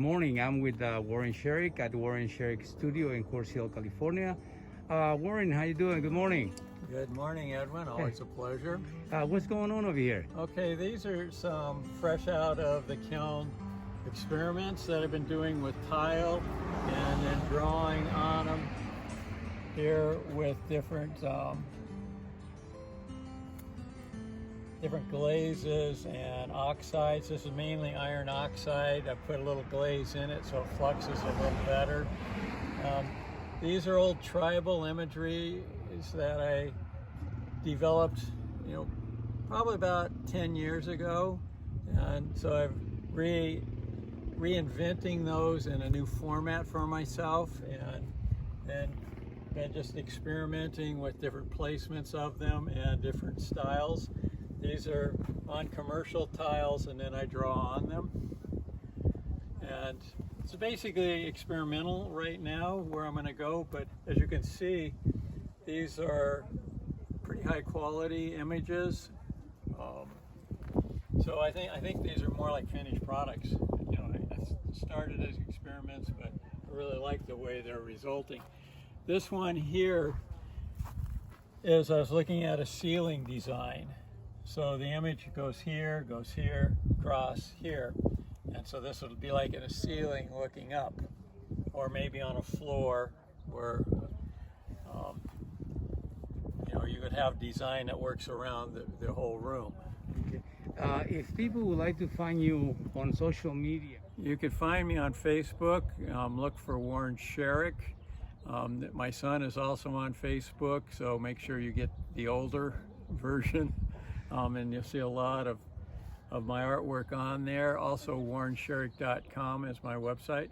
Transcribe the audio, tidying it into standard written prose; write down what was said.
Morning, I'm with Warren Scherich at Warren Scherich Studio in Quartz Hill, California. Warren, how you doing? Good morning. Good morning, Edwin. Always a pleasure. What's going on over here? Okay, these are some fresh out of the kiln experiments that I've been doing with tile and then drawing on them here with different glazes and oxides. This is mainly iron oxide. I put a little glaze in it so it fluxes a little better. These are old tribal imagery that I developed, probably about 10 years ago. And so I'm reinventing those in a new format for myself, and been just experimenting with different placements of them and different styles. These are on commercial tiles, and then I draw on them. And it's basically experimental right now where I'm going to go, but as you can see, these are pretty high quality images. So I think these are more like finished products. I started as experiments, but I really like the way they're resulting. This one here is, I was looking at a ceiling design. So the image goes here, across here. And so this would be like in a ceiling looking up, or maybe on a floor where you could have design that works around the whole room. Okay. If people would like to find you on social media, you could find me on Facebook. Look for Warren Scherich. My son is also on Facebook, so make sure you get the older version. And you'll see a lot of my artwork on there. Also, warrenscherich.com is my website.